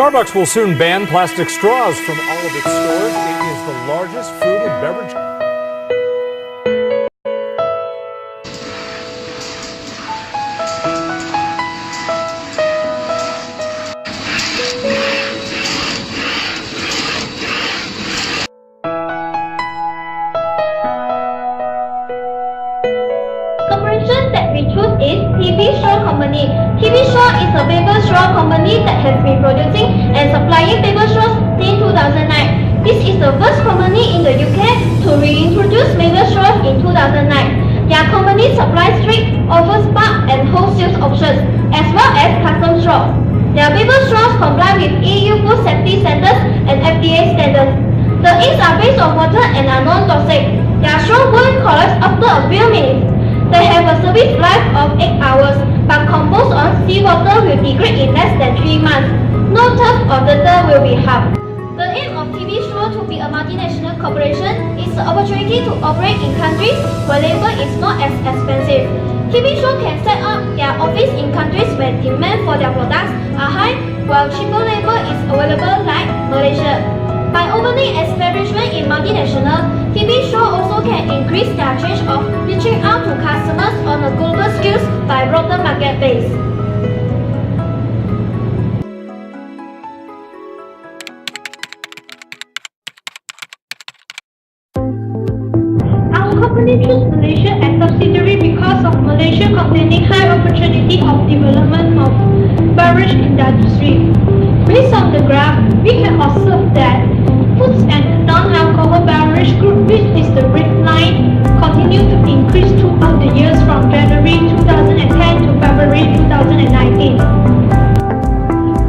Starbucks will soon ban plastic straws from all of its stores. It is the largest food and beverage. Corporation that we choose is tipi Straw Company. Tipi Straw is a paper straw company that has been producing and supplying paper straws since 2009. This is the first company in the UK to reintroduce paper straws in 2009. Their company supplies strict, offers bulk and wholesale options, as well as custom straws. Their paper straws comply with EU Food Safety Standards and FDA standards. The inks are based on water and are non-toxic. Their straw won't collapse after a few minutes. They have a service life of 8 hours, but composed on seawater will degrade in less than 3 months. No turf or turtle will be harmed. The aim of tipi Straw to be a multinational corporation is the opportunity to operate in countries where labor is not as expensive. tipi Straw can set up their office in countries where demand for their products are high, while cheaper labor is available like Malaysia. By opening establishment in multinational, tipi Straw also can increase their change of reaching out to customers on a global scale by broader market base. Our company chose Malaysia as subsidiary because of Malaysia containing high opportunity of development of beverage industry. Based on the graph, we can observe that foods and non-alcohol beverage group, which is the red line, continue to increase throughout the years from January 2010 to February 2019.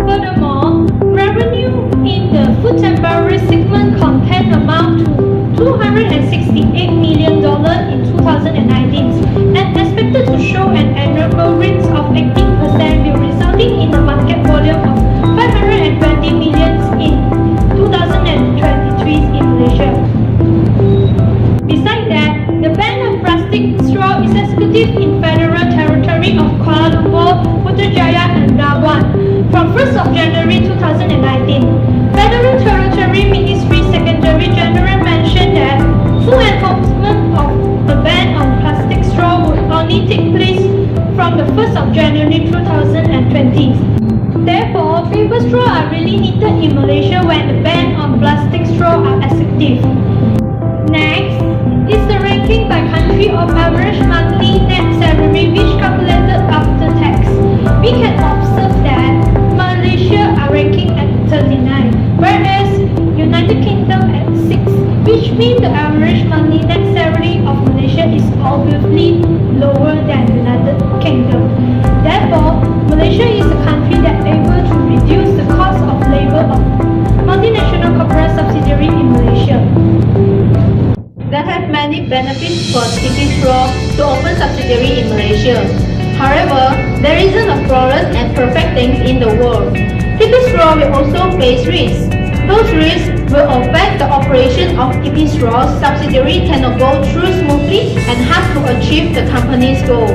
Furthermore, revenue in the food and beverage segment content amount to $268 million in 2019 and expected to show an annual rate of 18%, resulting in a market volume of 520 million in 2023 in Malaysia. Besides that, the ban of plastic straw is executive in Federal Territory of Kuala Lumpur, Putrajaya and Labuan from 1st of January 2019. Federal Territory Ministry Secretary General mentioned that full enforcement of the ban on plastic straw would only take place from the 1st of January 2020. Therefore, paper straw are really needed in Malaysia when the ban on plastic straw are effective. Next is the ranking by country of average monthly net salary which calculated after tax. We can observe that Malaysia are ranking at 39, whereas United Kingdom at 6, which means the average monthly net salary of Malaysia is obviously lower than United Kingdom. Therefore, Malaysia is a country that is able to reduce the cost of labor of multinational corporate subsidiary in Malaysia. There have many benefits for tipi Straw to open subsidiary in Malaysia. However, there isn't a flawless and perfect things in the world. tipi Straw will also face risks. Those risks will affect the operation of tipi Straw. Subsidiary cannot go through smoothly and hard to achieve the company's goal.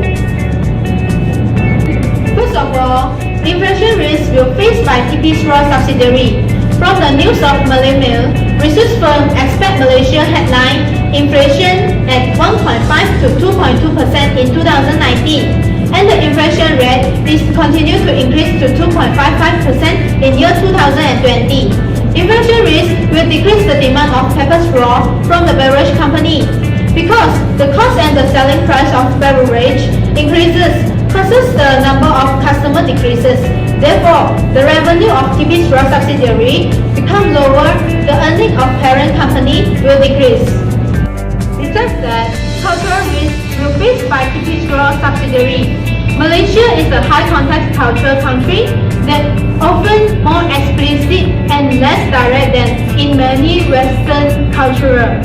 First of all, inflation risk will face by tipi Straw subsidiary. From the news of malaymail, research firm expect Malaysia headline inflation at 1.5 to 2.2% in 2019, and the inflation rate is continue to increase to 2.55% in year 2020. Inflation risk will decrease the demand of paper straw from the beverage company because the cost and the selling price of beverage increases, causes the number of customer decreases. Therefore, the revenue of tipi Straw subsidiary become lower, the earning of parent company will decrease. Besides that, cultural risk will face by tipi Straw subsidiary. Malaysia is a high context culture country that often more explicit and less direct than in many Western cultures.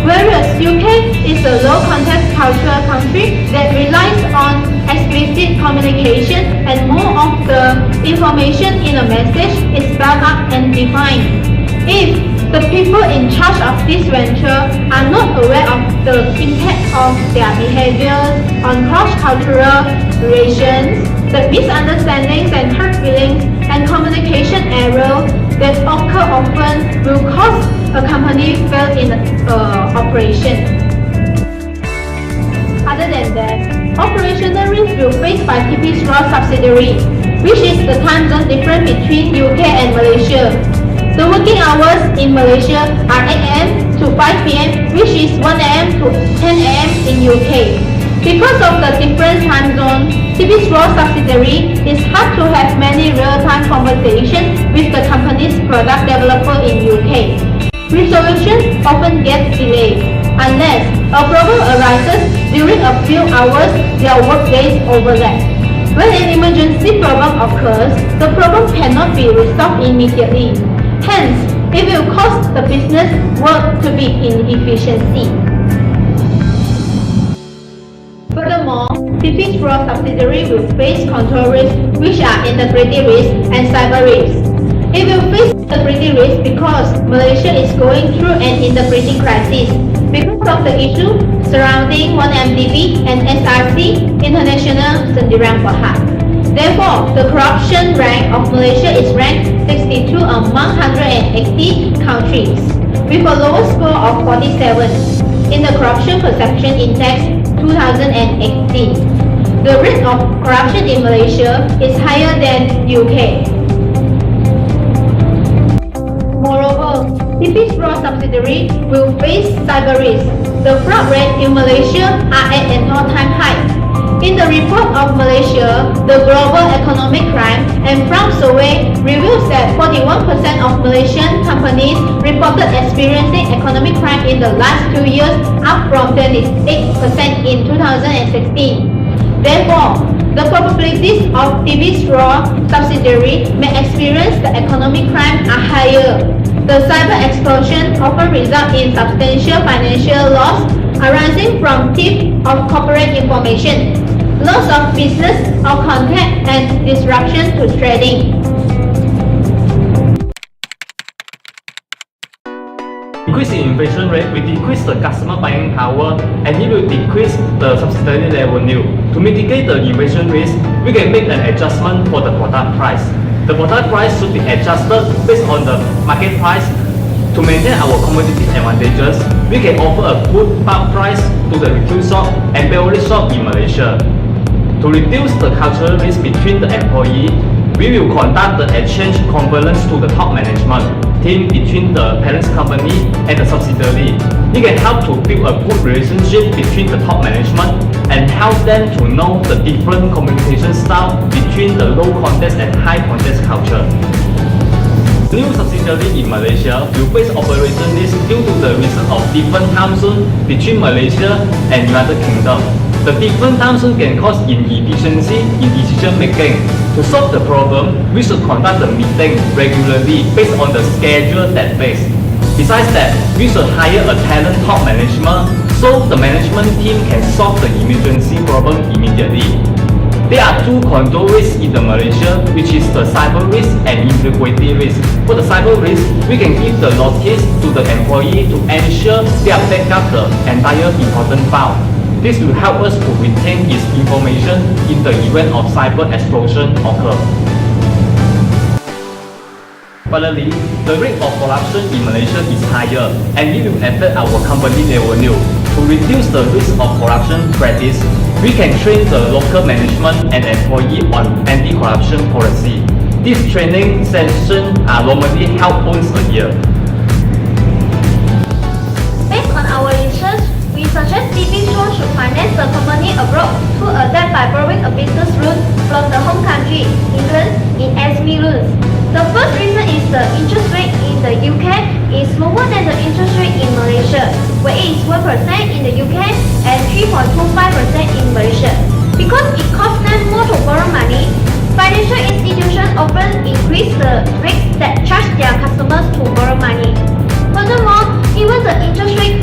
Whereas UK is a low context cultural country that relies on explicit communication and more of the information in a message is spelled out and defined. If the people in charge of this venture are not aware of the impact of their behaviors on cross-cultural relations, the misunderstandings and hurt feelings and communication error that occur often will cause a company fail in operation. Other than that, operational risk will face by tipi straw subsidiary, which is the time zone difference between UK and Malaysia. The working hours in Malaysia are 8 am to 5 pm, which is 1 am to 10 am in UK. Because of the different time zone, tipi straw subsidiary is hard to have many real-time conversations with the company's product developer in UK. Resolution often gets delayed unless a problem arises during a few hours their workdays overlap. When an emergency problem occurs, the problem cannot be resolved immediately. Hence, it will cause the business work to be inefficiency. Furthermore, tipi straw subsidiary will face control risks, which are integrity risk and cyber risk. It will face integrity risk because Malaysia is going through an integrity crisis because of the issue surrounding 1MDB and SRC International Sendirian Berhad. Therefore, the corruption rank of Malaysia is ranked 62 among 180 countries, with a lowest score of 47 in the Corruption Perception Index 2018. The rate of corruption in Malaysia is higher than UK. Moreover, tipi straw subsidiary will face cyber risk. The fraud rate in Malaysia are at an all-time high. In the report of Malaysia, the Global Economic Crime and Fraud Survey reveals that 41% of Malaysian companies reported experiencing economic crime in the last 2 years, up from 28% in 2016. Therefore, the probabilities of tipi straw subsidiary may experience the economic crime are higher. The cyber explosion often results in substantial financial loss arising from theft of corporate information, loss of business or contact, and disruption to trading. Decrease in inflation rate will decrease the customer buying power and it will decrease the subsidiary revenue. To mitigate the inflation risk, we can make an adjustment for the product price. The product price should be adjusted based on the market price. To maintain our competitive advantages, we can offer a good bulk price to the retail shop and beverage shop in Malaysia. To reduce the cultural risk between the employee, we will conduct the exchange conference to the top management team between the parent company and the subsidiary. It can help to build a good relationship between the top management and help them to know the different communication style between the low context and high context culture. New subsidiary in Malaysia will face operation risk due to the reason of different time zone between Malaysia and United Kingdom. The different time zone can cause inefficiency in decision making. To solve the problem, we should conduct the meeting regularly based on the schedule that base. Besides that, we should hire a talent top management so the management team can solve the emergency problem immediately. There are two control risks in the Malaysia, which is the cyber risk and integrity risk. For the cyber risk, we can give the notice to the employee to ensure they are back up the entire important file. This will help us to retain its information in the event of cyber explosion occur. Finally, the rate of corruption in Malaysia is higher and it will affect our company revenue. To reduce the risk of corruption practice, we can train the local management and employee on anti-corruption policy. These training sessions are normally held once a year. Based on our research, we suggest tipi straw should finance the company abroad to adapt by borrowing a business loan from the home country, England, in SME loans. The first reason is the interest rate in the UK is lower than the interest rate in Malaysia, where it is 1% in the UK and 3.25% in Malaysia. Because it costs them more to borrow money, financial institutions often increase the rates that charge their customers to borrow money. Furthermore, even the interest rate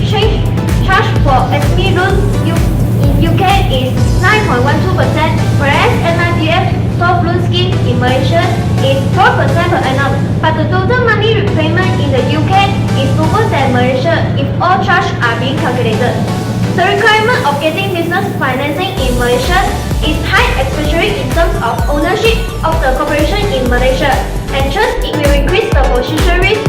charge for SME loans in UK is 9.12%, whereas NIBF soft loan scheme in Malaysia is 4% per annum, but the total money repayment in the UK is lower than Malaysia if all charges are being calculated. The requirement of getting business financing in Malaysia is high, especially in terms of ownership of the corporation in Malaysia, and thus it will increase the position risk